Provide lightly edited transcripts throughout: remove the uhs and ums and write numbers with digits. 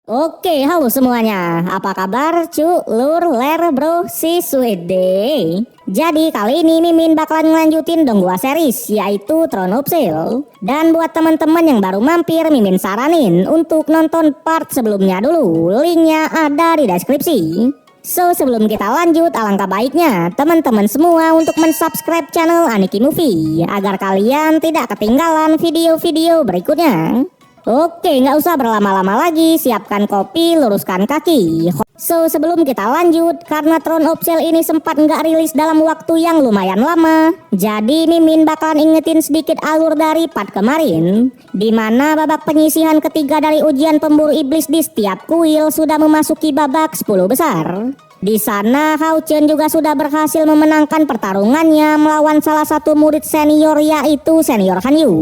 Oke, halo semuanya. Apa kabar, cu, lur, ler, bro, si Swede? Jadi kali ini Mimin bakalan ngelanjutin dong gua series, yaitu Throne of Steel. Dan buat teman-teman yang baru mampir, Mimin saranin untuk nonton part sebelumnya dulu. Linknya ada di deskripsi. So, sebelum kita lanjut, alangkah baiknya teman-teman semua untuk mensubscribe channel Aniki Movie agar kalian tidak ketinggalan video-video berikutnya. Oke, nggak usah berlama-lama lagi, siapkan kopi, luruskan kaki. So, sebelum kita lanjut, karena Throne of Steel ini sempat nggak rilis dalam waktu yang lumayan lama, jadi Mimin bakalan ingetin sedikit alur dari part kemarin, di mana babak penyisihan ketiga dari ujian pemburu iblis di setiap kuil sudah memasuki babak 10 besar. Di sana, Hao Chen juga sudah berhasil memenangkan pertarungannya melawan salah satu murid senior, yaitu Senior Han Yu.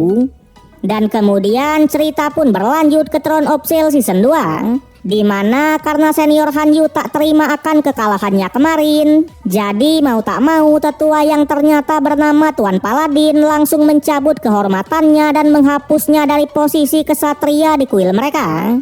Dan kemudian cerita pun berlanjut ke Throne of Steel season 2, di mana karena Senior Han Yu tak terima akan kekalahannya kemarin, jadi mau tak mau tetua yang ternyata bernama Tuan Paladin langsung mencabut kehormatannya dan menghapusnya dari posisi kesatria di kuil mereka.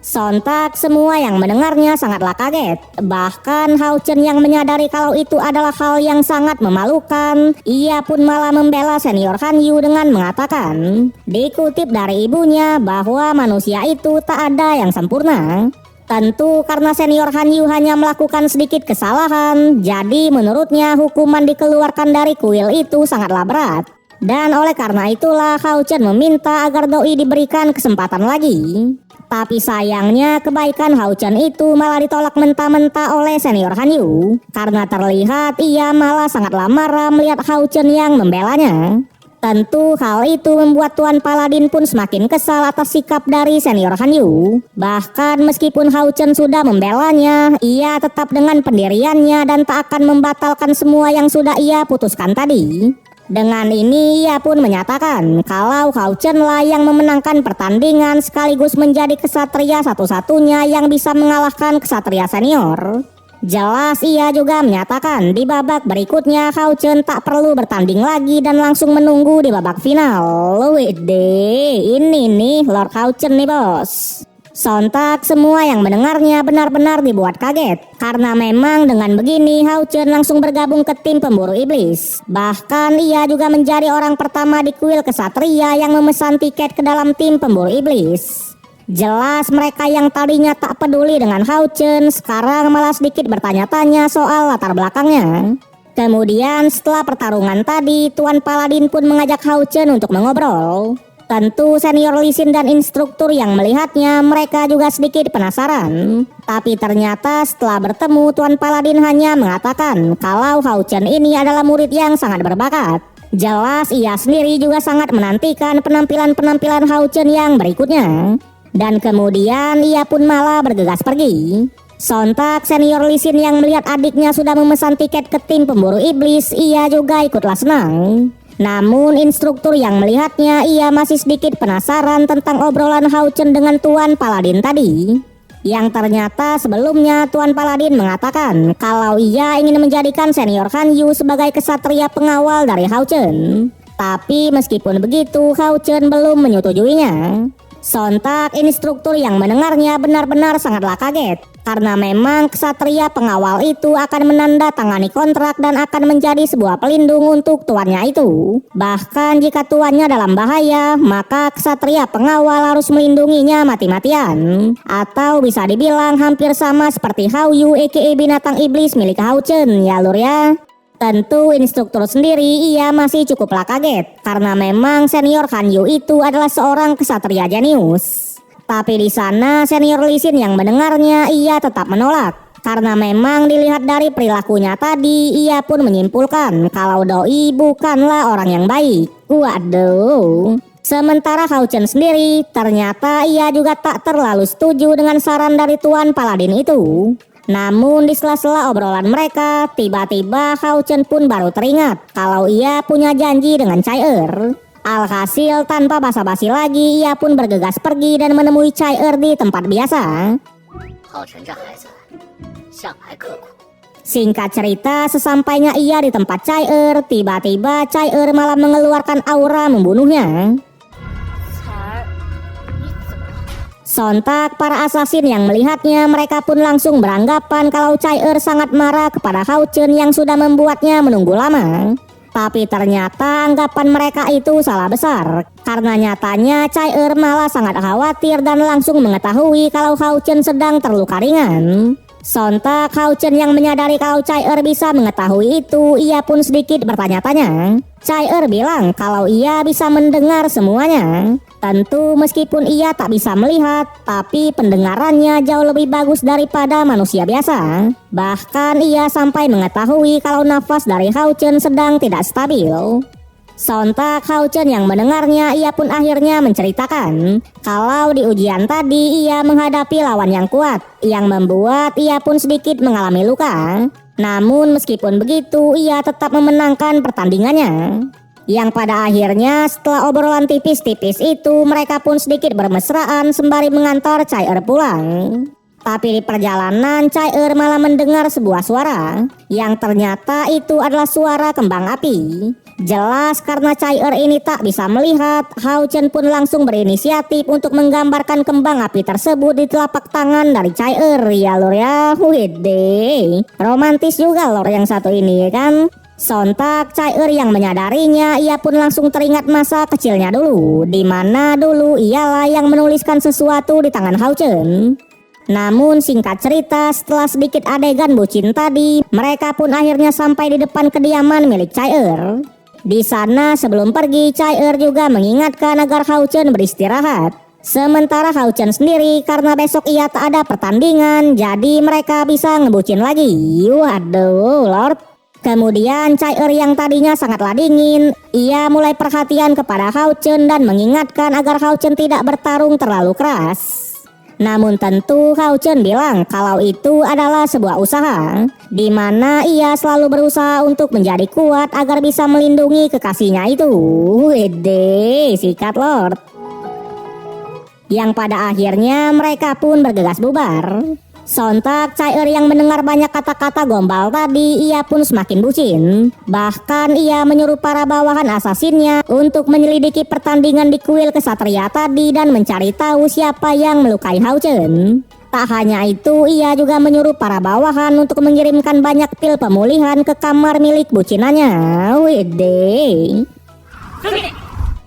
Sontak semua yang mendengarnya sangatlah kaget. Bahkan Hao Chen yang menyadari kalau itu adalah hal yang sangat memalukan, ia pun malah membela Senior Han Yu dengan mengatakan, dikutip dari ibunya, bahwa manusia itu tak ada yang sempurna. Tentu karena Senior Han Yu hanya melakukan sedikit kesalahan, jadi menurutnya hukuman dikeluarkan dari kuil itu sangatlah berat. Dan oleh karena itulah Hao Chen meminta agar doi diberikan kesempatan lagi. Tapi sayangnya kebaikan Hao Chen itu malah ditolak mentah-mentah oleh Senior Han Yu, karena terlihat ia malah sangatlah marah melihat Hao Chen yang membelanya. Tentu hal itu membuat Tuan Paladin pun semakin kesal atas sikap dari Senior Han Yu. Bahkan meskipun Hao Chen sudah membelanya, ia tetap dengan pendiriannya dan tak akan membatalkan semua yang sudah ia putuskan tadi. Dengan ini ia pun menyatakan kalau Hao Chen lah yang memenangkan pertandingan sekaligus menjadi kesatria satu-satunya yang bisa mengalahkan kesatria senior. Jelas ia juga menyatakan di babak berikutnya Hao Chen tak perlu bertanding lagi dan langsung menunggu di babak final. Widih, ini nih Lord Hao Chen nih bos. Sontak semua yang mendengarnya benar-benar dibuat kaget, karena memang dengan begini Hao Chen langsung bergabung ke tim pemburu iblis. Bahkan ia juga menjadi orang pertama di kuil kesatria yang memesan tiket ke dalam tim pemburu iblis. Jelas mereka yang tadinya tak peduli dengan Hao Chen sekarang malah sedikit bertanya-tanya soal latar belakangnya. Kemudian setelah pertarungan tadi, Tuan Paladin pun mengajak Hao Chen untuk mengobrol. Tentu Senior Lee Sin dan instruktur yang melihatnya mereka juga sedikit penasaran. Tapi ternyata setelah bertemu Tuan Paladin hanya mengatakan kalau Hao Chen ini adalah murid yang sangat berbakat. Jelas ia sendiri juga sangat menantikan penampilan-penampilan Hao Chen yang berikutnya. Dan kemudian ia pun malah bergegas pergi. Sontak Senior Lee Sin yang melihat adiknya sudah memesan tiket ke tim pemburu iblis, ia juga ikutlah senang. Namun instruktur yang melihatnya ia masih sedikit penasaran tentang obrolan Hao Chen dengan Tuan Paladin tadi. Yang ternyata sebelumnya Tuan Paladin mengatakan kalau ia ingin menjadikan Senior Han Yu sebagai kesatria pengawal dari Hao Chen. Tapi meskipun begitu Hao Chen belum menyetujuinya. Sontak instruktur yang mendengarnya benar-benar sangatlah kaget, karena memang kesatria pengawal itu akan menandatangani kontrak dan akan menjadi sebuah pelindung untuk tuannya itu. Bahkan jika tuannya dalam bahaya, maka kesatria pengawal harus melindunginya mati-matian. Atau bisa dibilang hampir sama seperti Hao Yu aka binatang iblis milik Hao Chen ya lur ya. Tentu instruktur sendiri ia masih cukuplah kaget, karena memang Senior Han Yu itu adalah seorang kesatria jenius. Tapi di sana Senior Lee Sin yang mendengarnya ia tetap menolak, karena memang dilihat dari perilakunya tadi ia pun menyimpulkan kalau doi bukanlah orang yang baik. Waduh. Sementara Hao Chen sendiri ternyata ia juga tak terlalu setuju dengan saran dari Tuan Paladin itu. Namun di sela-sela obrolan mereka, tiba-tiba Hao Chen pun baru teringat kalau ia punya janji dengan Chai Alhasil tanpa basa-basi lagi ia pun bergegas pergi dan menemui Chai di tempat biasa. Singkat cerita, sesampainya ia di tempat Chai tiba-tiba Chai malah mengeluarkan aura membunuhnya. Sontak para asasin yang melihatnya, mereka pun langsung beranggapan kalau Chai-er sangat marah kepada Hao Chen yang sudah membuatnya menunggu lama. Tapi ternyata anggapan mereka itu salah besar, karena nyatanya Chai-er malah sangat khawatir dan langsung mengetahui kalau Hao Chen sedang terluka ringan. Sontak Hao Chen yang menyadari kalau Chai-er bisa mengetahui itu, ia pun sedikit bertanya-tanya. Chai-er bilang kalau ia bisa mendengar semuanya. Tentu meskipun ia tak bisa melihat, tapi pendengarannya jauh lebih bagus daripada manusia biasa. Bahkan ia sampai mengetahui kalau nafas dari Hao Chen sedang tidak stabil. Sontak Hao Chen yang mendengarnya, ia pun akhirnya menceritakan kalau di ujian tadi ia menghadapi lawan yang kuat, yang membuat ia pun sedikit mengalami luka. Namun meskipun begitu, ia tetap memenangkan pertandingannya. Yang pada akhirnya setelah obrolan tipis-tipis itu, mereka pun sedikit bermesraan sembari mengantar Chai-er pulang. Tapi di perjalanan Chai-er malah mendengar sebuah suara, yang ternyata itu adalah suara kembang api. Jelas karena Chai-er ini tak bisa melihat, Hao Chen pun langsung berinisiatif untuk menggambarkan kembang api tersebut di telapak tangan dari Chai-er. Ya lor ya, wede. Romantis juga lor yang satu ini kan. Sontak Chai-er yang menyadarinya, ia pun langsung teringat masa kecilnya dulu, di mana dulu ialah yang menuliskan sesuatu di tangan Hao Chen. Namun singkat cerita, setelah sedikit adegan bucin tadi, mereka pun akhirnya sampai di depan kediaman milik Chai-er. Di sana sebelum pergi, Chai-er juga mengingatkan agar Hao Chen beristirahat. Sementara Hao Chen sendiri karena besok ia tak ada pertandingan, jadi mereka bisa ngebucin lagi. Waduh lord. Kemudian Chai-er yang tadinya sangatlah dingin, ia mulai perhatian kepada Hao Chen dan mengingatkan agar Hao Chen tidak bertarung terlalu keras. Namun tentu Hao Chen bilang kalau itu adalah sebuah usaha, di mana ia selalu berusaha untuk menjadi kuat agar bisa melindungi kekasihnya itu. Wede, sikat lord. Yang pada akhirnya mereka pun bergegas bubar. Sontak Chai-er yang mendengar banyak kata-kata gombal tadi, ia pun semakin bucin. Bahkan ia menyuruh para bawahan asasinnya untuk menyelidiki pertandingan di kuil kesatria tadi dan mencari tahu siapa yang melukai Hao Chen. Tak hanya itu, ia juga menyuruh para bawahan untuk mengirimkan banyak pil pemulihan ke kamar milik bucinannya. Wede.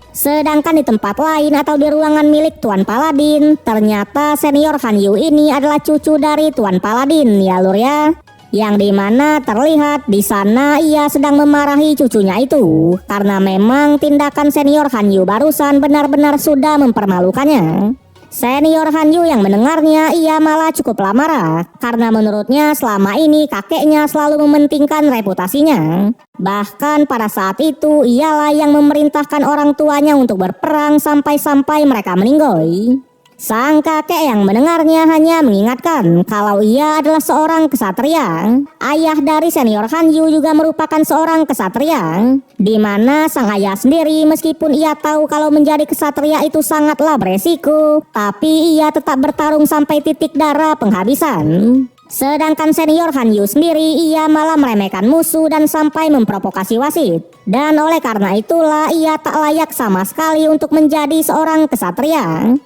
Sedangkan di tempat lain atau di ruangan milik Tuan Paladin, ternyata senior Han Yu ini adalah cucu dari Tuan Paladin, ya lur ya. Yang dimana terlihat di sana ia sedang memarahi cucunya itu, karena memang tindakan senior Han Yu barusan benar-benar sudah mempermalukannya. Senior Han Yu yang mendengarnya, ia malah cukup marah karena menurutnya selama ini kakeknya selalu mementingkan reputasinya. Bahkan pada saat itu ialah yang memerintahkan orang tuanya untuk berperang sampai-sampai mereka meninggoy. Sang kakek yang mendengarnya hanya mengingatkan kalau ia adalah seorang kesatria. Ayah dari senior Han Yu juga merupakan seorang kesatria, di mana sang ayah sendiri meskipun ia tahu kalau menjadi kesatria itu sangatlah beresiko, tapi ia tetap bertarung sampai titik darah penghabisan. Sedangkan senior Han Yu sendiri ia malah meremehkan musuh dan sampai memprovokasi wasit. Dan oleh karena itulah ia tak layak sama sekali untuk menjadi seorang kesatria.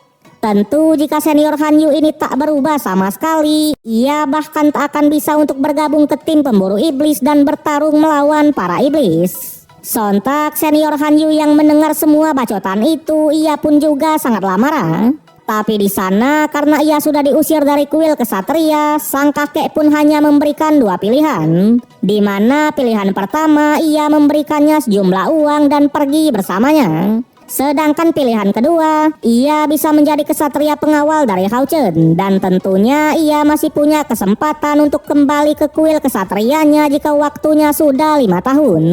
Tentu jika senior Han Yu ini tak berubah sama sekali, ia bahkan tak akan bisa untuk bergabung ke tim pemburu iblis dan bertarung melawan para iblis. Sontak senior Han Yu yang mendengar semua bacotan itu, ia pun juga sangatlah marah. Tapi di sana karena ia sudah diusir dari kuil kesatria, sang kakek pun hanya memberikan dua pilihan. Di mana pilihan pertama ia memberikannya sejumlah uang dan pergi bersamanya. Sedangkan pilihan kedua, ia bisa menjadi kesatria pengawal dari Hao Chen, dan tentunya ia masih punya kesempatan untuk kembali ke kuil kesatrianya jika waktunya sudah 5 tahun.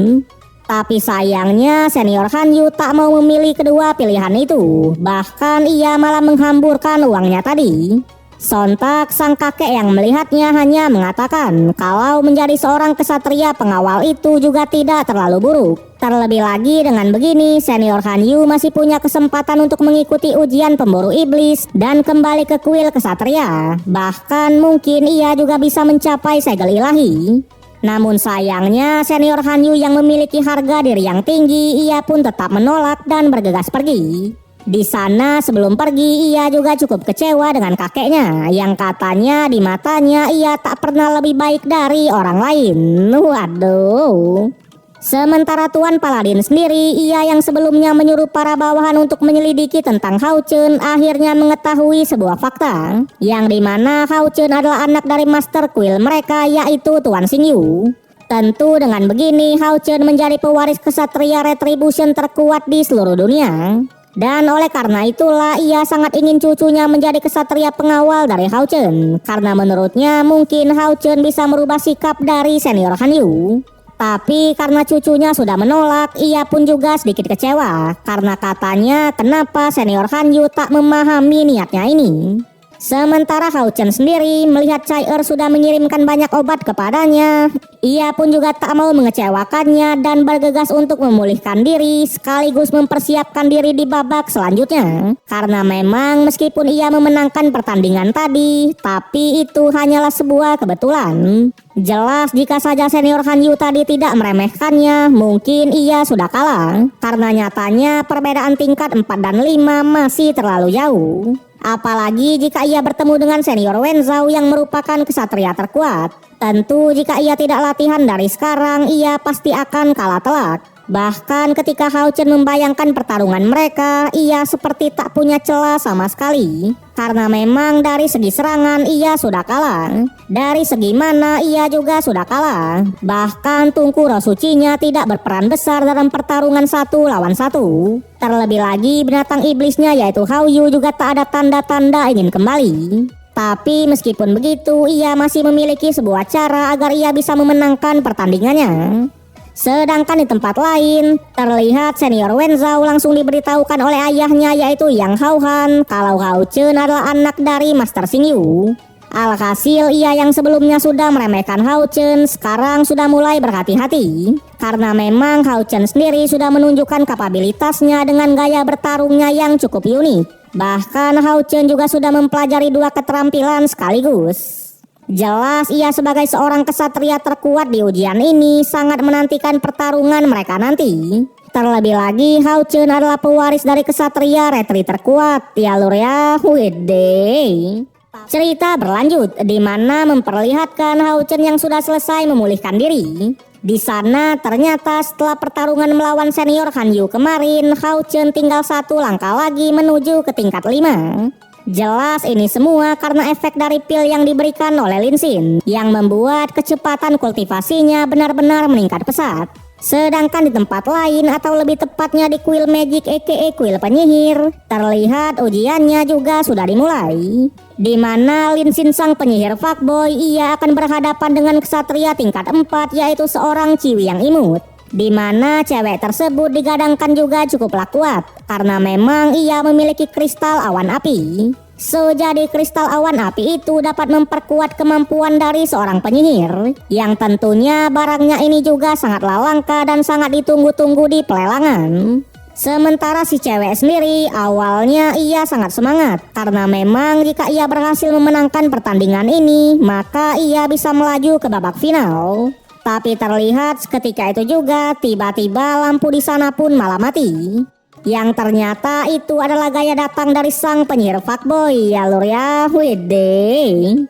Tapi sayangnya senior Han Yu tak mau memilih kedua pilihan itu, bahkan ia malah menghamburkan uangnya tadi. Sontak sang kakek yang melihatnya hanya mengatakan kalau menjadi seorang kesatria pengawal itu juga tidak terlalu buruk. Terlebih lagi dengan begini, senior Han Yu masih punya kesempatan untuk mengikuti ujian pemburu iblis dan kembali ke kuil kesatria. Bahkan mungkin ia juga bisa mencapai segel ilahi. Namun sayangnya senior Han Yu yang memiliki harga diri yang tinggi, ia pun tetap menolak dan bergegas pergi. Di sana sebelum pergi ia juga cukup kecewa dengan kakeknya yang katanya di matanya ia tak pernah lebih baik dari orang lain. Waduh. Sementara Tuan Paladin sendiri, ia yang sebelumnya menyuruh para bawahan untuk menyelidiki tentang Hao Chen akhirnya mengetahui sebuah fakta yang dimana Hao Chen adalah anak dari Master Quill mereka yaitu Tuan Xingyu. Tentu dengan begini Hao Chen menjadi pewaris kesatria Retribution terkuat di seluruh dunia. Dan oleh karena itulah ia sangat ingin cucunya menjadi kesatria pengawal dari Hao Chen karena menurutnya mungkin Hao Chen bisa merubah sikap dari senior Han Yu. Tapi karena cucunya sudah menolak, ia pun juga sedikit kecewa karena katanya kenapa senior Han Yu tak memahami niatnya ini. Sementara Hao Chen sendiri melihat Chai sudah mengirimkan banyak obat kepadanya, ia pun juga tak mau mengecewakannya dan bergegas untuk memulihkan diri sekaligus mempersiapkan diri di babak selanjutnya. Karena memang meskipun ia memenangkan pertandingan tadi, tapi itu hanyalah sebuah kebetulan. Jelas jika saja senior Han Yu tadi tidak meremehkannya, mungkin ia sudah kalah. Karena nyatanya perbedaan tingkat 4 dan 5 masih terlalu jauh. Apalagi jika ia bertemu dengan senior Wen Zhao yang merupakan kesatria terkuat. Tentu jika ia tidak latihan dari sekarang, ia pasti akan kalah telak. Bahkan ketika Hao Chen membayangkan pertarungan mereka, ia seperti tak punya celah sama sekali. Karena memang dari segi serangan ia sudah kalah. Dari segi mana ia juga sudah kalah. Bahkan Tungku Roh Sucinya tidak berperan besar dalam pertarungan 1 lawan 1. Terlebih lagi binatang iblisnya yaitu Hao Yu juga tak ada tanda-tanda ingin kembali. Tapi meskipun begitu ia masih memiliki sebuah cara agar ia bisa memenangkan pertandingannya. Sedangkan di tempat lain, terlihat senior Wen Zhao langsung diberitahukan oleh ayahnya yaitu Yang Hao Han kalau Hao Chen adalah anak dari Master Xingyu. Alhasil ia yang sebelumnya sudah meremehkan Hao Chen sekarang sudah mulai berhati-hati. Karena memang Hao Chen sendiri sudah menunjukkan kapabilitasnya dengan gaya bertarungnya yang cukup unik. Bahkan Hao Chen juga sudah mempelajari 2 keterampilan sekaligus. Jelas ia sebagai seorang kesatria terkuat di ujian ini sangat menantikan pertarungan mereka nanti. Terlebih lagi Hao Chen adalah pewaris dari kesatria retri terkuat. Ya lur ya, widih. Cerita berlanjut di mana memperlihatkan Hao Chen yang sudah selesai memulihkan diri. Di sana ternyata setelah pertarungan melawan senior Han Yu kemarin, Hao Chen tinggal 1 langkah lagi menuju ke tingkat 5. Jelas ini semua karena efek dari pil yang diberikan oleh Lin Xin yang membuat kecepatan kultivasinya benar-benar meningkat pesat. Sedangkan di tempat lain atau lebih tepatnya di Quill Magic aka Quill Penyihir, terlihat ujiannya juga sudah dimulai. Di mana Lin Xin sang penyihir fuckboy ia akan berhadapan dengan kesatria tingkat 4 yaitu seorang Ciwi yang imut. Di mana cewek tersebut digadangkan juga cukuplah kuat karena memang ia memiliki kristal awan api. Jadi kristal awan api itu dapat memperkuat kemampuan dari seorang penyihir yang tentunya barangnya ini juga sangatlah langka dan sangat ditunggu-tunggu di pelelangan. Sementara si cewek sendiri awalnya ia sangat semangat karena memang jika ia berhasil memenangkan pertandingan ini maka ia bisa melaju ke babak final. Tapi terlihat ketika itu juga tiba-tiba lampu di sana pun malah mati. Yang ternyata itu adalah gaya datang dari sang penyihir fuckboy. Ya lur ya, widih.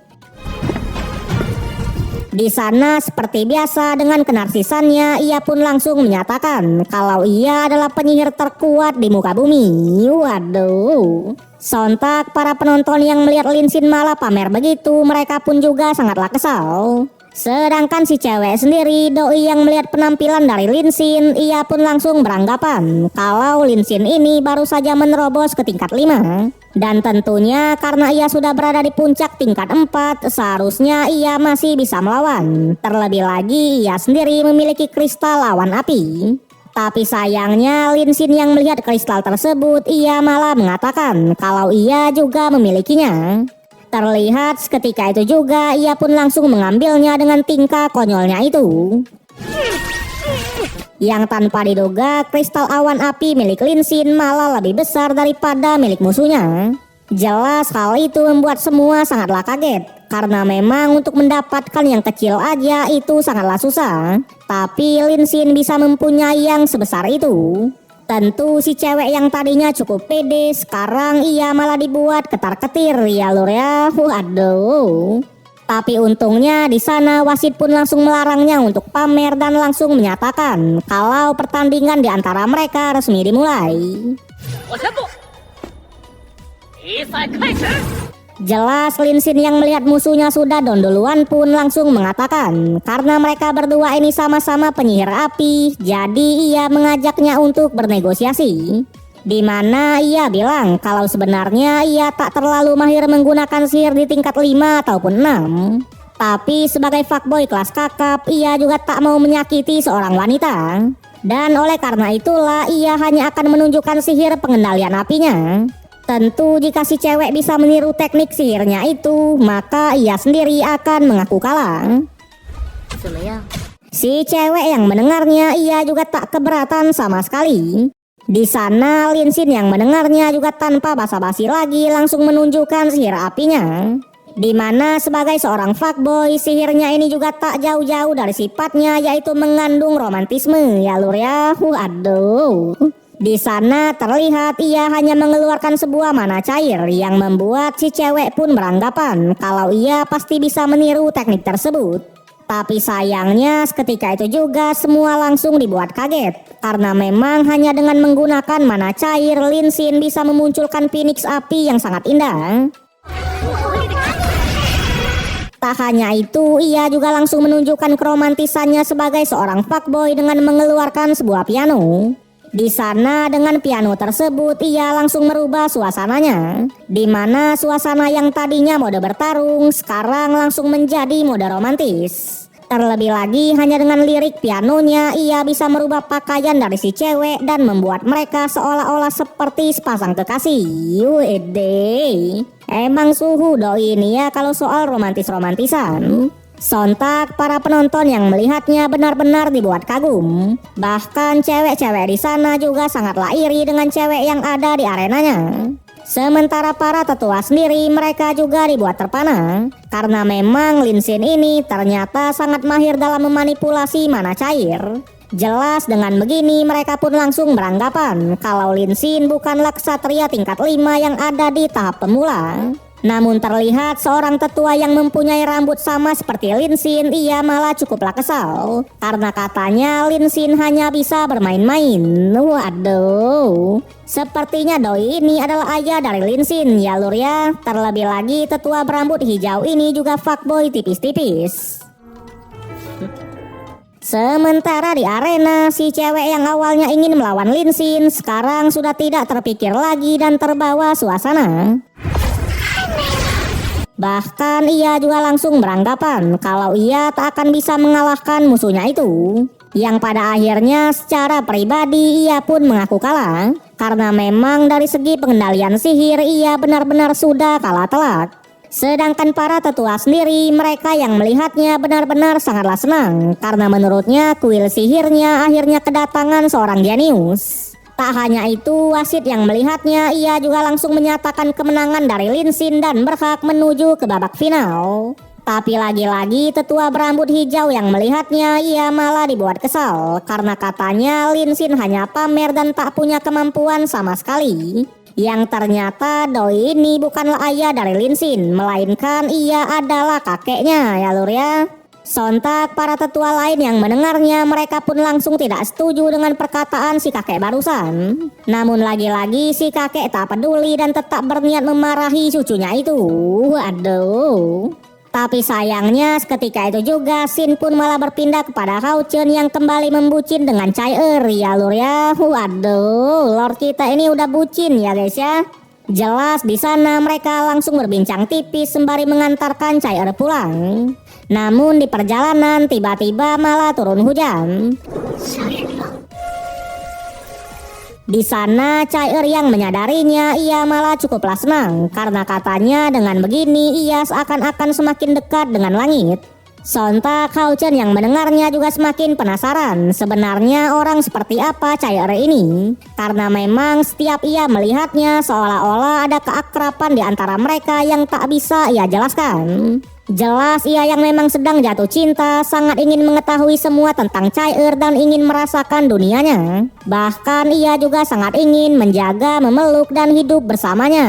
Di sana seperti biasa dengan kenarsisannya ia pun langsung menyatakan kalau ia adalah penyihir terkuat di muka bumi. Waduh. Sontak para penonton yang melihat Lin Xin malah pamer begitu mereka pun juga sangatlah kesal. Sedangkan si cewek sendiri, doi yang melihat penampilan dari Lin Xin, ia pun langsung beranggapan kalau Lin Xin ini baru saja menerobos ke tingkat 5. Dan tentunya karena ia sudah berada di puncak tingkat 4, seharusnya ia masih bisa melawan. Terlebih lagi ia sendiri memiliki kristal awan api. Tapi sayangnya Lin Xin yang melihat kristal tersebut, ia malah mengatakan kalau ia juga memilikinya. Terlihat seketika itu juga ia pun langsung mengambilnya dengan tingkah konyolnya itu. Yang tanpa diduga kristal awan api milik Lin Xin malah lebih besar daripada milik musuhnya. Jelas hal itu membuat semua sangatlah kaget. Karena memang untuk mendapatkan yang kecil aja itu sangatlah susah. Tapi Lin Xin bisa mempunyai yang sebesar itu. Tentu si cewek yang tadinya cukup pede sekarang ia malah dibuat ketar-ketir ya lur ya. Waduh. Tapi untungnya di sana wasit pun langsung melarangnya untuk pamer dan langsung menyatakan kalau pertandingan di antara mereka resmi dimulai. Jelas Lin Xin yang melihat musuhnya sudah down duluan pun langsung mengatakan karena mereka berdua ini sama-sama penyihir api, jadi ia mengajaknya untuk bernegosiasi. Di mana ia bilang kalau sebenarnya ia tak terlalu mahir menggunakan sihir di tingkat 5 ataupun 6. Tapi sebagai fuckboy kelas kakap, ia juga tak mau menyakiti seorang wanita. Dan oleh karena itulah ia hanya akan menunjukkan sihir pengendalian apinya. Tentu jika si cewek bisa meniru teknik sihirnya itu, maka ia sendiri akan mengaku kalah. Si cewek yang mendengarnya ia juga tak keberatan sama sekali. Di sana Lin Xin yang mendengarnya juga tanpa basa-basi lagi langsung menunjukkan sihir apinya. Di mana sebagai seorang fuckboy, sihirnya ini juga tak jauh-jauh dari sifatnya yaitu mengandung romantisme ya lur ya. Aduh. Di sana terlihat ia hanya mengeluarkan sebuah mana cair yang membuat si cewek pun beranggapan kalau ia pasti bisa meniru teknik tersebut. Tapi sayangnya seketika itu juga semua langsung dibuat kaget karena memang hanya dengan menggunakan mana cair Lin Xin bisa memunculkan phoenix api yang sangat indah. Tak hanya itu, ia juga langsung menunjukkan keromantisannya sebagai seorang fuckboy dengan mengeluarkan sebuah piano. Di sana dengan piano tersebut ia langsung merubah suasananya, di mana suasana yang tadinya mode bertarung sekarang langsung menjadi mode romantis. Terlebih lagi hanya dengan lirik pianonya ia bisa merubah pakaian dari si cewek dan membuat mereka seolah-olah seperti sepasang kekasih. Wede, emang suhu doi ini ya kalau soal romantis-romantisan. Sontak para penonton yang melihatnya benar-benar dibuat kagum. Bahkan cewek-cewek di sana juga sangatlah iri dengan cewek yang ada di arenanya. Sementara para tetua sendiri mereka juga dibuat terpana karena memang Lin Xin ini ternyata sangat mahir dalam memanipulasi mana cair. Jelas dengan begini mereka pun langsung beranggapan kalau Lin Xin bukanlah ksatria tingkat 5 yang ada di tahap pemula. Namun terlihat seorang tetua yang mempunyai rambut sama seperti Lin Xin ia malah cukuplah kesal karena katanya Lin Xin hanya bisa bermain-main. Waduh, sepertinya doi ini adalah ayah dari Lin Xin ya lur ya. Terlebih lagi tetua berambut hijau ini juga fuckboy tipis-tipis. Sementara di arena, si cewek yang awalnya ingin melawan Lin Xin sekarang sudah tidak terpikir lagi dan terbawa suasana. Bahkan ia juga langsung beranggapan kalau ia tak akan bisa mengalahkan musuhnya itu. Yang pada akhirnya secara pribadi ia pun mengaku kalah. Karena memang dari segi pengendalian sihir ia benar-benar sudah kalah telak. Sedangkan para tetua sendiri mereka yang melihatnya benar-benar sangatlah senang. Karena menurutnya kuil sihirnya akhirnya kedatangan seorang jenius. Tak hanya itu, wasit yang melihatnya ia juga langsung menyatakan kemenangan dari Lin Xin dan berhak menuju ke babak final. Tapi lagi-lagi tetua berambut hijau yang melihatnya ia malah dibuat kesal karena katanya Lin Xin hanya pamer dan tak punya kemampuan sama sekali. Yang ternyata doi ini bukanlah ayah dari Lin Xin, melainkan ia adalah kakeknya ya lur ya. Sontak para tetua lain yang mendengarnya mereka pun langsung tidak setuju dengan perkataan si kakek barusan. Namun lagi-lagi si kakek tak peduli dan tetap berniat memarahi cucunya itu. Waduh. Tapi sayangnya seketika itu juga Xin pun malah berpindah kepada Hao Chen yang kembali membucin dengan Chai ya lur ya. Waduh, Lord kita ini udah bucin ya guys ya. Jelas di sana mereka langsung berbincang tipis sembari mengantarkan Chai pulang. Namun di perjalanan tiba-tiba malah turun hujan. Di sana Chai yang menyadarinya ia malah cukuplah senang karena katanya dengan begini ia seakan-akan semakin dekat dengan langit. Sontak Hao Chen yang mendengarnya juga semakin penasaran sebenarnya orang seperti apa Chai ini. Karena memang setiap ia melihatnya seolah-olah ada keakraban di antara mereka yang tak bisa ia jelaskan. Jelas ia yang memang sedang jatuh cinta, sangat ingin mengetahui semua tentang Chai-er dan ingin merasakan dunianya. Bahkan ia juga sangat ingin menjaga, memeluk dan hidup bersamanya.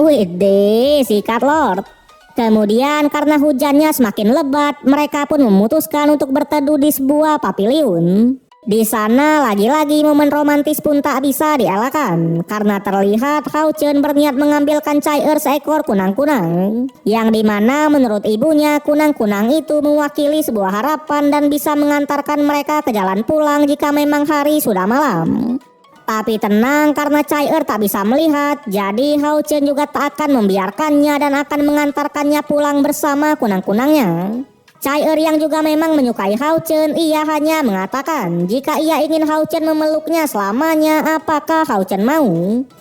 Widih, sikat Lord. Kemudian karena hujannya semakin lebat, mereka pun memutuskan untuk berteduh di sebuah paviliun. Di sana lagi-lagi momen romantis pun tak bisa dielakkan karena terlihat Hao Chen berniat mengambilkan Chai-er seekor kunang-kunang, yang dimana menurut ibunya kunang-kunang itu mewakili sebuah harapan dan bisa mengantarkan mereka ke jalan pulang jika memang hari sudah malam. Tapi tenang, karena Chai-er tak bisa melihat, jadi Hao Chen juga tak akan membiarkannya dan akan mengantarkannya pulang bersama kunang-kunangnya. Chai-er yang juga memang menyukai Hao Chen, ia hanya mengatakan jika ia ingin Hao Chen memeluknya selamanya, apakah Hao Chen mau?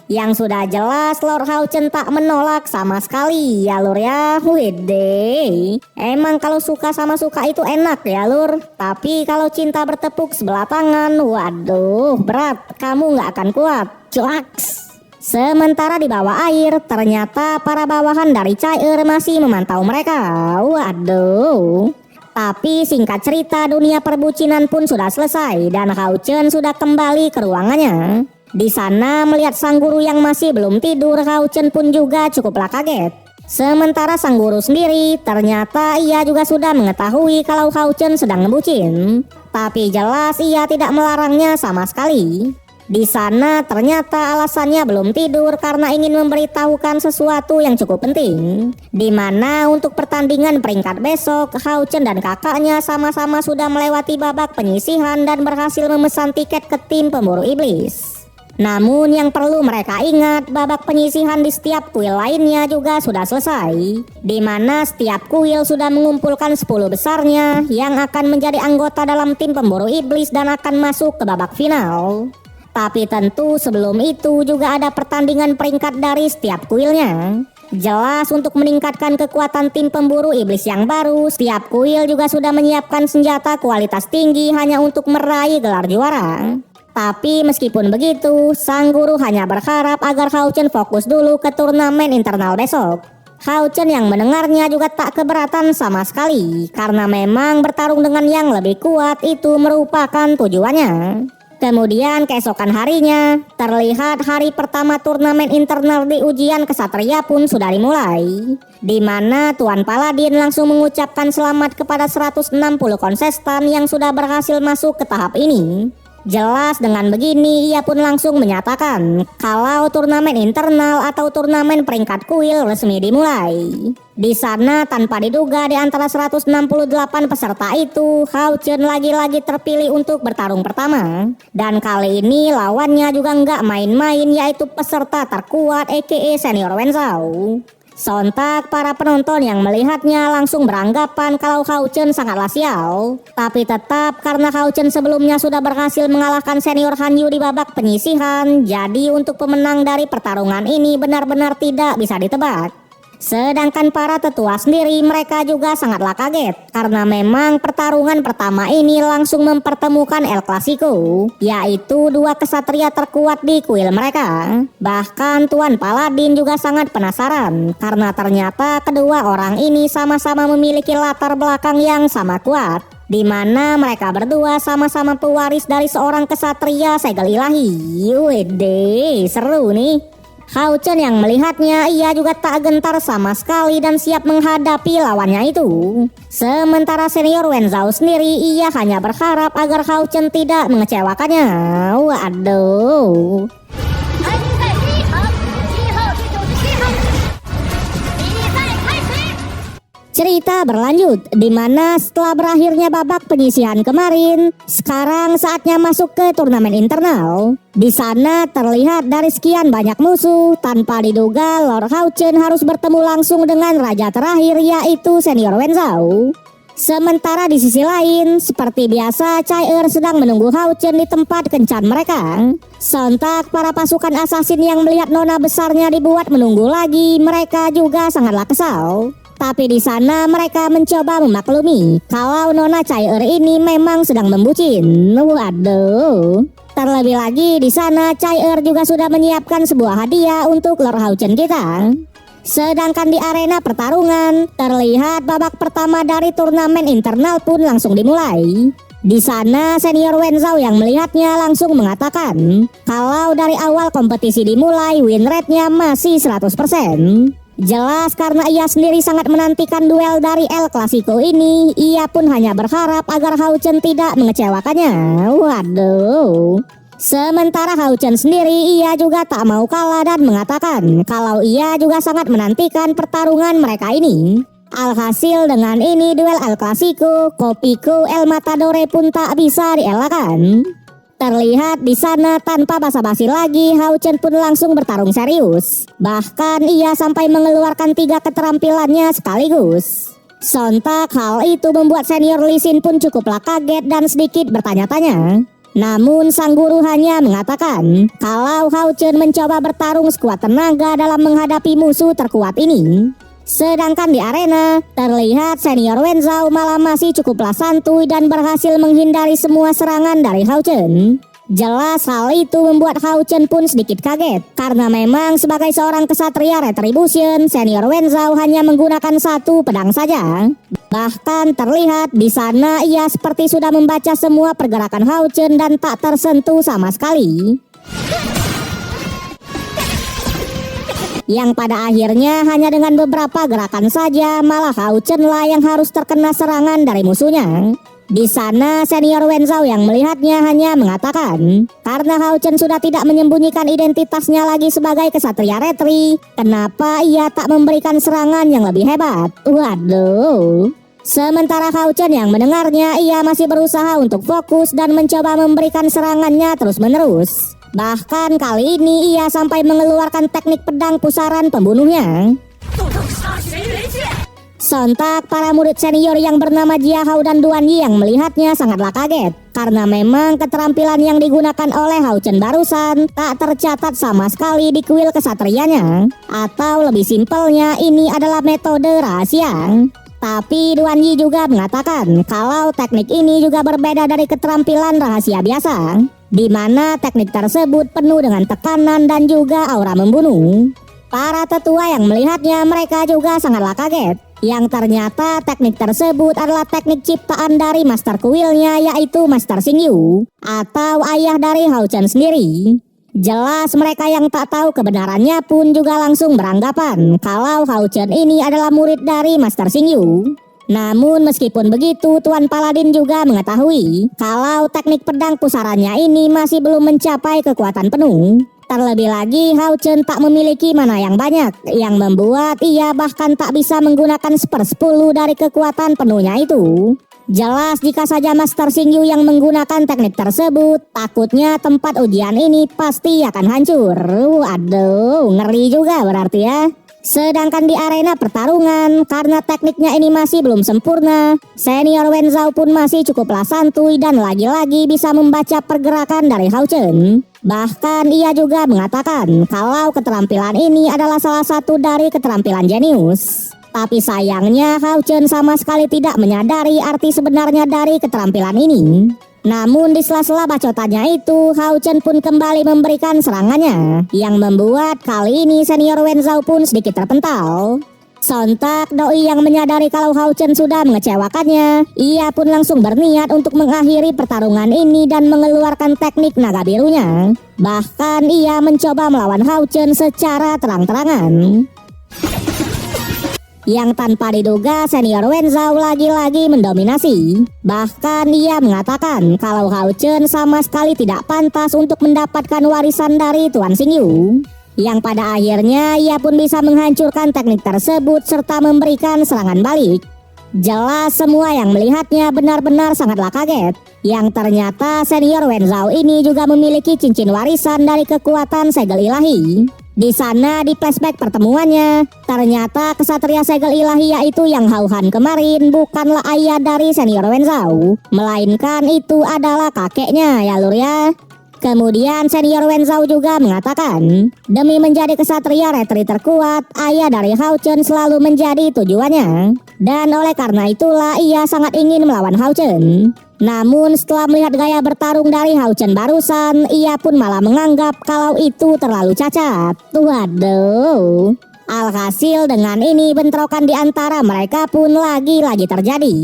Yang sudah jelas Lord Hao Chen tak menolak sama sekali ya Lur ya. Widih, emang kalau suka sama suka itu enak ya Lur. Tapi kalau cinta bertepuk sebelah tangan, waduh berat, kamu gak akan kuat. Cuaks. Sementara di bawah air, ternyata para bawahan dari Chai-er masih memantau mereka. Waduh. Tapi singkat cerita, dunia perbucinan pun sudah selesai dan Hao Chen sudah kembali ke ruangannya. Di sana melihat sang guru yang masih belum tidur, Hao Chen pun juga cukuplah kaget. Sementara sang guru sendiri, ternyata ia juga sudah mengetahui kalau Hao Chen sedang ngebucin. Tapi jelas ia tidak melarangnya sama sekali. Di sana ternyata alasannya belum tidur karena ingin memberitahukan sesuatu yang cukup penting. Di mana untuk pertandingan peringkat besok, Hao Chen dan kakaknya sama-sama sudah melewati babak penyisihan dan berhasil memesan tiket ke tim pemburu iblis. Namun yang perlu mereka ingat, babak penyisihan di setiap kuil lainnya juga sudah selesai. Di mana setiap kuil sudah mengumpulkan 10 besarnya yang akan menjadi anggota dalam tim pemburu iblis dan akan masuk ke babak final. Tapi tentu sebelum itu juga ada pertandingan peringkat dari setiap kuilnya. Jelas untuk meningkatkan kekuatan tim pemburu iblis yang baru, setiap kuil juga sudah menyiapkan senjata kualitas tinggi hanya untuk meraih gelar juara. Tapi meskipun begitu, sang guru hanya berharap agar Hao Chen fokus dulu ke turnamen internal besok. Hao Chen yang mendengarnya juga tak keberatan sama sekali, karena memang bertarung dengan yang lebih kuat itu merupakan tujuannya. Kemudian keesokan harinya, terlihat hari pertama turnamen internal di ujian kesatria pun sudah dimulai. Di mana Tuan Paladin langsung mengucapkan selamat kepada 160 kontestan yang sudah berhasil masuk ke tahap ini. Jelas dengan begini ia pun langsung menyatakan kalau turnamen internal atau turnamen peringkat kuil resmi dimulai. Di sana tanpa diduga di antara 168 peserta itu, Hao Chen lagi-lagi terpilih untuk bertarung pertama. Dan kali ini lawannya juga nggak main-main, yaitu peserta terkuat aka Senior Wenzhou. Sontak para penonton yang melihatnya langsung beranggapan kalau Hao Chen sangatlah sial. Tapi tetap karena Hao Chen sebelumnya sudah berhasil mengalahkan Senior Han Yu di babak penyisihan, jadi untuk pemenang dari pertarungan ini benar-benar tidak bisa ditebak. Sedangkan para tetua sendiri mereka juga sangatlah kaget karena memang pertarungan pertama ini langsung mempertemukan El Clasico, yaitu dua kesatria terkuat di kuil mereka. Bahkan Tuan Paladin juga sangat penasaran karena ternyata kedua orang ini sama-sama memiliki latar belakang yang sama kuat, di mana mereka berdua sama-sama pewaris dari seorang kesatria segel ilahi. Wede, seru nih. Hao Chen yang melihatnya ia juga tak gentar sama sekali dan siap menghadapi lawannya itu. Sementara Senior Wenzhou sendiri ia hanya berharap agar Hao Chen tidak mengecewakannya. Waduh. Cerita berlanjut, di mana setelah berakhirnya babak penyisihan kemarin, sekarang saatnya masuk ke turnamen internal. Di sana terlihat dari sekian banyak musuh, tanpa diduga Lord Hao Chen harus bertemu langsung dengan raja terakhir, yaitu Senior Wenzhou. Sementara di sisi lain, seperti biasa Chai-er sedang menunggu Hao Chen di tempat kencan mereka. Sontak para pasukan assassin yang melihat nona besarnya dibuat menunggu lagi, mereka juga sangatlah kesal. Tapi di sana mereka mencoba memaklumi kalau nona Chai-er ini memang sedang membucin. Waduh. Terlebih lagi di sana Chai-er juga sudah menyiapkan sebuah hadiah untuk Lord Hao Chen kita. Sedangkan di arena pertarungan, terlihat babak pertama dari turnamen internal pun langsung dimulai. Di sana senior Wenzhou yang melihatnya langsung mengatakan kalau dari awal kompetisi dimulai win rate-nya masih 100%. Jelas karena ia sendiri sangat menantikan duel dari El Clasico ini, ia pun hanya berharap agar Hao Chen tidak mengecewakannya. Waduh. Sementara Hao Chen sendiri ia juga tak mau kalah dan mengatakan kalau ia juga sangat menantikan pertarungan mereka ini. Alhasil dengan ini duel El Clasico, Kopiko El Matadore pun tak bisa dielakkan. Terlihat di sana tanpa basa-basi lagi, Hao Chen pun langsung bertarung serius. Bahkan ia sampai mengeluarkan 3 keterampilannya sekaligus. Sontak hal itu membuat senior Lee Sin pun cukuplah kaget dan sedikit bertanya-tanya. Namun sang guru hanya mengatakan kalau Hao Chen mencoba bertarung sekuat tenaga dalam menghadapi musuh terkuat ini. Sedangkan di arena, terlihat senior Wenzhou malah masih cukuplah santuy dan berhasil menghindari semua serangan dari Hao Chen. Jelas hal itu membuat Hao Chen pun sedikit kaget, karena memang sebagai seorang kesatria Retribution, senior Wenzhou hanya menggunakan 1 pedang saja. Bahkan terlihat di sana ia seperti sudah membaca semua pergerakan Hao Chen dan tak tersentuh sama sekali. Yang pada akhirnya hanya dengan beberapa gerakan saja malah Hao Chen lah yang harus terkena serangan dari musuhnya. Di sana senior Wenzhou yang melihatnya hanya mengatakan karena Hao Chen sudah tidak menyembunyikan identitasnya lagi sebagai kesatria retri, kenapa ia tak memberikan serangan yang lebih hebat? Waduh. Sementara Hao Chen yang mendengarnya ia masih berusaha untuk fokus dan mencoba memberikan serangannya terus-menerus. Bahkan kali ini ia sampai mengeluarkan teknik pedang pusaran pembunuhnya. Sontak para murid senior yang bernama Jia Hao dan Duan Yi yang melihatnya sangatlah kaget. Karena memang keterampilan yang digunakan oleh Hao Chen barusan tak tercatat sama sekali di kuil kesatrianya. Atau lebih simpelnya ini adalah metode rahasia. Tapi Duan Yi juga mengatakan kalau teknik ini juga berbeda dari keterampilan rahasia biasa, di mana teknik tersebut penuh dengan tekanan dan juga aura membunuh. Para tetua yang melihatnya mereka juga sangatlah kaget. Yang ternyata teknik tersebut adalah teknik ciptaan dari master kuilnya, yaitu Master Xingyu atau ayah dari Hao Chen sendiri. Jelas mereka yang tak tahu kebenarannya pun juga langsung beranggapan kalau Hao Chen ini adalah murid dari Master Xingyu. Namun meskipun begitu, Tuan Paladin juga mengetahui kalau teknik pedang pusarannya ini masih belum mencapai kekuatan penuh. Terlebih lagi Hao Chen tak memiliki mana yang banyak, yang membuat ia bahkan tak bisa menggunakan 1/10 dari kekuatan penuhnya itu. Jelas jika saja Master Xingyu yang menggunakan teknik tersebut, takutnya tempat ujian ini pasti akan hancur. Waduh, ngeri juga berarti ya. Sedangkan di arena pertarungan, karena tekniknya ini masih belum sempurna, senior Wenzhou pun masih cukuplah santuy dan lagi-lagi bisa membaca pergerakan dari Hao Chen. Bahkan ia juga mengatakan kalau keterampilan ini adalah salah satu dari keterampilan jenius. Tapi sayangnya Hao Chen sama sekali tidak menyadari arti sebenarnya dari keterampilan ini. Namun di sela-sela bacotannya itu, Hao Chen pun kembali memberikan serangannya, yang membuat kali ini senior Wenzhou pun sedikit terpental. Sontak Doi yang menyadari kalau Hao Chen sudah mengecewakannya, ia pun langsung berniat untuk mengakhiri pertarungan ini dan mengeluarkan teknik naga birunya. Bahkan ia mencoba melawan Hao Chen secara terang-terangan. Yang tanpa diduga senior Wenzhou lagi-lagi mendominasi. Bahkan ia mengatakan kalau Hao Chen sama sekali tidak pantas untuk mendapatkan warisan dari Tuan Xingyu. Yang pada akhirnya ia pun bisa menghancurkan teknik tersebut serta memberikan serangan balik. Jelas semua yang melihatnya benar-benar sangatlah kaget. Yang ternyata senior Wenzhou ini juga memiliki cincin warisan dari kekuatan segel ilahi. Di sana di flashback pertemuannya, ternyata kesatria segel ilahi yaitu yang Hao Han kemarin bukanlah ayah dari senior Wenzhou, melainkan itu adalah kakeknya ya lur ya. Kemudian senior Wenzhou juga mengatakan, demi menjadi kesatria retri terkuat, ayah dari Hao Chen selalu menjadi tujuannya. Dan oleh karena itulah ia sangat ingin melawan Hao Chen. Namun setelah melihat gaya bertarung dari Hao Chen barusan, ia pun malah menganggap kalau itu terlalu cacat. Waduh. Alhasil dengan ini bentrokan di antara mereka pun lagi-lagi terjadi.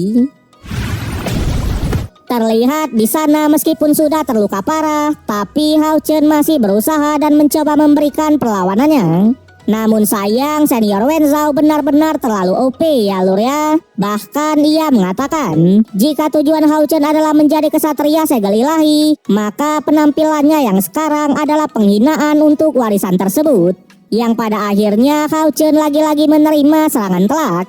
Terlihat di sana meskipun sudah terluka parah, tapi Hao Chen masih berusaha dan mencoba memberikan perlawanannya. Namun sayang senior Wenzhou benar-benar terlalu OP ya lur ya. Bahkan ia mengatakan jika tujuan Hao Chen adalah menjadi kesatria segel ilahi, maka penampilannya yang sekarang adalah penghinaan untuk warisan tersebut. Yang pada akhirnya Hao Chen lagi-lagi menerima serangan telak.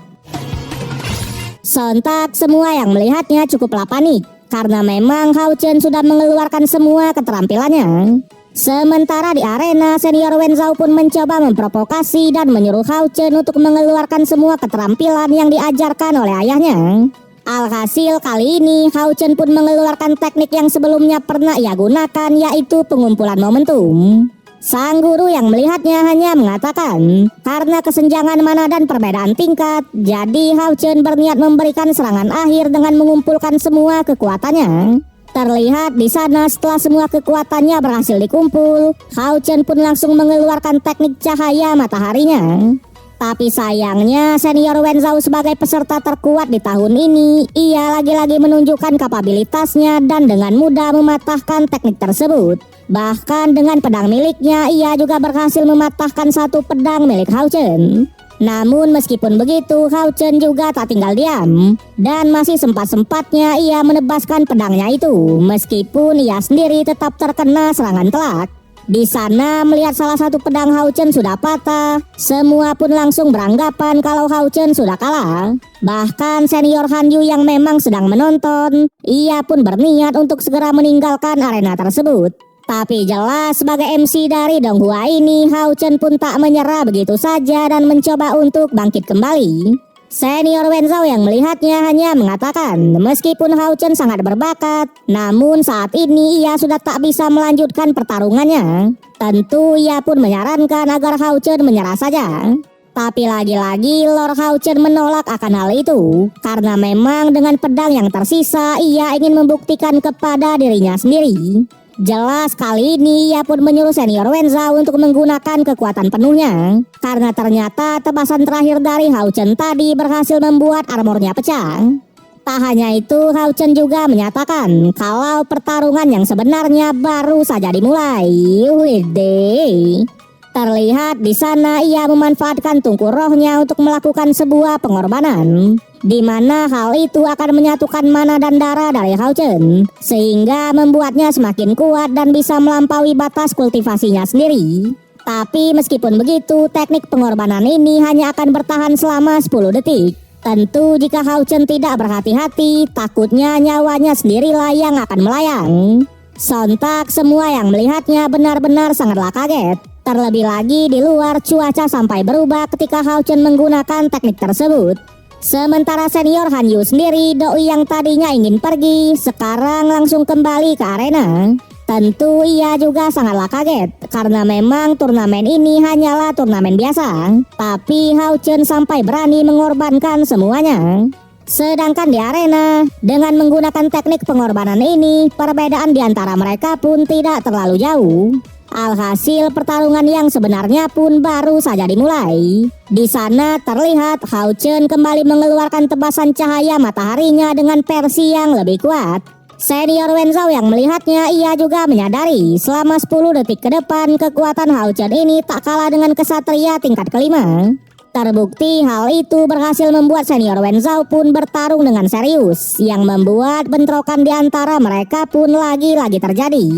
Sontak semua yang melihatnya cukuplah panik, karena memang Hao Chen sudah mengeluarkan semua keterampilannya. Sementara di arena, senior Wenzhou pun mencoba memprovokasi dan menyuruh Hao Chen untuk mengeluarkan semua keterampilan yang diajarkan oleh ayahnya. Alhasil kali ini Hao Chen pun mengeluarkan teknik yang sebelumnya pernah ia gunakan, yaitu pengumpulan momentum. Sang guru yang melihatnya hanya mengatakan, karena kesenjangan mana dan perbedaan tingkat, jadi Hao Chen berniat memberikan serangan akhir dengan mengumpulkan semua kekuatannya. Terlihat di sana setelah semua kekuatannya berhasil dikumpul, Hao Chen pun langsung mengeluarkan teknik cahaya mataharinya. Tapi sayangnya senior Wenzhou sebagai peserta terkuat di tahun ini, ia lagi-lagi menunjukkan kapabilitasnya dan dengan mudah mematahkan teknik tersebut. Bahkan dengan pedang miliknya, ia juga berhasil mematahkan satu pedang milik Hao Chen. Namun meskipun begitu, Hao Chen juga tak tinggal diam, dan masih sempat-sempatnya ia menebaskan pedangnya itu, meskipun ia sendiri tetap terkena serangan telak. Di sana melihat salah satu pedang Hao Chen sudah patah, semua pun langsung beranggapan kalau Hao Chen sudah kalah. Bahkan senior Han Yu yang memang sedang menonton, ia pun berniat untuk segera meninggalkan arena tersebut. Tapi jelas sebagai MC dari Donghua ini, Hao Chen pun tak menyerah begitu saja dan mencoba untuk bangkit kembali. Senior Wenzhou yang melihatnya hanya mengatakan meskipun Hao Chen sangat berbakat, namun saat ini ia sudah tak bisa melanjutkan pertarungannya. Tentu ia pun menyarankan agar Hao Chen menyerah saja. Tapi lagi-lagi Lord Hao Chen menolak akan hal itu, karena memang dengan pedang yang tersisa ia ingin membuktikan kepada dirinya sendiri. Jelas kali ini ia pun menyuruh senior Wenzhou untuk menggunakan kekuatan penuhnya, karena ternyata tebasan terakhir dari Hao Chen tadi berhasil membuat armornya pecah. Tak hanya itu, Hao Chen juga menyatakan kalau pertarungan yang sebenarnya baru saja dimulai. Widih. Terlihat di sana ia memanfaatkan tungku rohnya untuk melakukan sebuah pengorbanan, di mana hal itu akan menyatukan mana dan darah dari Hao Chen, sehingga membuatnya semakin kuat dan bisa melampaui batas kultivasinya sendiri. Tapi meskipun begitu, teknik pengorbanan ini hanya akan bertahan selama 10 detik. Tentu jika Hao Chen tidak berhati-hati, takutnya nyawanya sendirilah yang akan melayang. Sontak semua yang melihatnya benar-benar sangatlah kaget. Terlebih lagi di luar cuaca sampai berubah ketika Hao Chen menggunakan teknik tersebut. Sementara senior Han Yu sendiri, doi yang tadinya ingin pergi, sekarang langsung kembali ke arena. Tentu ia juga sangatlah kaget, karena memang turnamen ini hanyalah turnamen biasa. Tapi Hao Chen sampai berani mengorbankan semuanya. Sedangkan di arena, dengan menggunakan teknik pengorbanan ini, perbedaan di antara mereka pun tidak terlalu jauh. Alhasil pertarungan yang sebenarnya pun baru saja dimulai. Di sana terlihat Hao Chen kembali mengeluarkan tebasan cahaya mataharinya dengan versi yang lebih kuat. Senior Wenzhou yang melihatnya ia juga menyadari selama 10 detik ke depan kekuatan Hao Chen ini tak kalah dengan kesatria tingkat kelima. Terbukti hal itu berhasil membuat senior Wenzhou pun bertarung dengan serius, yang membuat bentrokan di antara mereka pun lagi-lagi terjadi.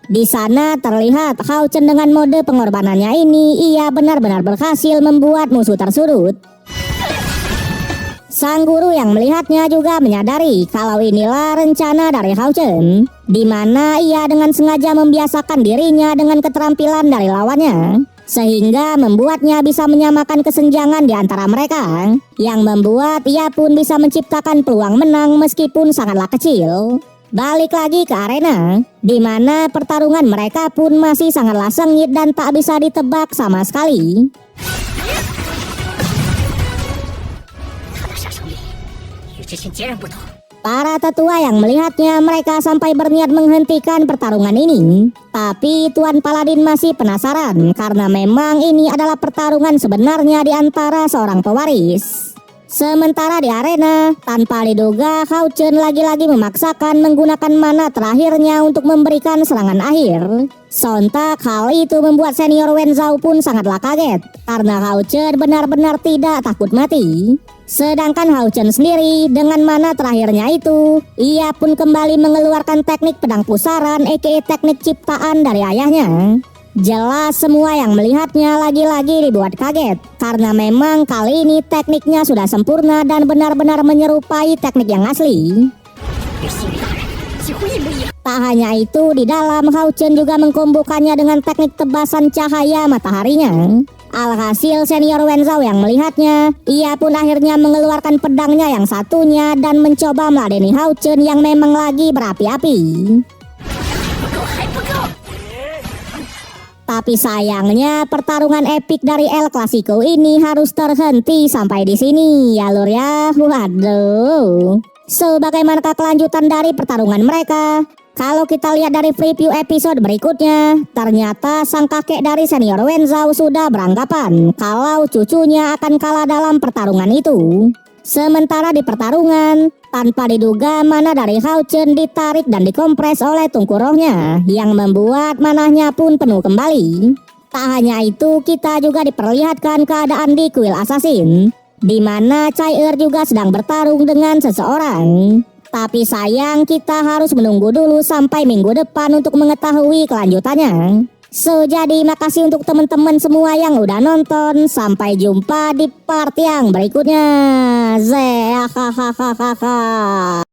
Di sana terlihat Hao Chen dengan mode pengorbanannya ini, ia benar-benar berhasil membuat musuh tersurut. Sang guru yang melihatnya juga menyadari kalau inilah rencana dari Hao Chen, di mana ia dengan sengaja membiasakan dirinya dengan keterampilan dari lawannya, sehingga membuatnya bisa menyamakan kesenjangan di antara mereka, yang membuat ia pun bisa menciptakan peluang menang meskipun sangatlah kecil. Balik lagi ke arena, di mana pertarungan mereka pun masih sangatlah sengit dan tak bisa ditebak sama sekali. Para tetua yang melihatnya, mereka sampai berniat menghentikan pertarungan ini. Tapi Tuan Paladin masih penasaran karena memang ini adalah pertarungan sebenarnya di antara seorang pewaris. Sementara di arena, tanpa diduga Hao Chen lagi-lagi memaksakan menggunakan mana terakhirnya untuk memberikan serangan akhir. Sontak hal itu membuat senior Wenzhou pun sangatlah kaget karena Hao Chen benar-benar tidak takut mati. Sedangkan Hao Chen sendiri dengan mana terakhirnya itu, ia pun kembali mengeluarkan teknik pedang pusaran aka teknik ciptaan dari ayahnya. Jelas semua yang melihatnya lagi-lagi dibuat kaget karena memang kali ini tekniknya sudah sempurna dan benar-benar menyerupai teknik yang asli. Tak hanya itu, di dalam Hao Chen juga mengkombokannya dengan teknik tebasan cahaya mataharinya. Alhasil senior Wenzhou yang melihatnya, ia pun akhirnya mengeluarkan pedangnya yang satunya dan mencoba meladeni Hao Chen yang memang lagi berapi-api. Tapi sayangnya pertarungan epik dari El Clasico ini harus terhenti sampai di sini ya lur ya. Waduh. Sebagaimanakah kelanjutan dari pertarungan mereka? Kalau kita lihat dari preview episode berikutnya, ternyata sang kakek dari senior Wenzhou sudah beranggapan kalau cucunya akan kalah dalam pertarungan itu. Sementara di pertarungan, tanpa diduga mana dari Hao Chen ditarik dan dikompres oleh tungku rohnya yang membuat manahnya pun penuh kembali. Tak hanya itu, kita juga diperlihatkan keadaan di kuil assassin, di mana Chai Er juga sedang bertarung dengan seseorang. Tapi sayang kita harus menunggu dulu sampai minggu depan untuk mengetahui kelanjutannya. So, jadi makasih untuk teman-teman semua yang udah nonton. Sampai jumpa di part yang berikutnya. Zeh, hahaha.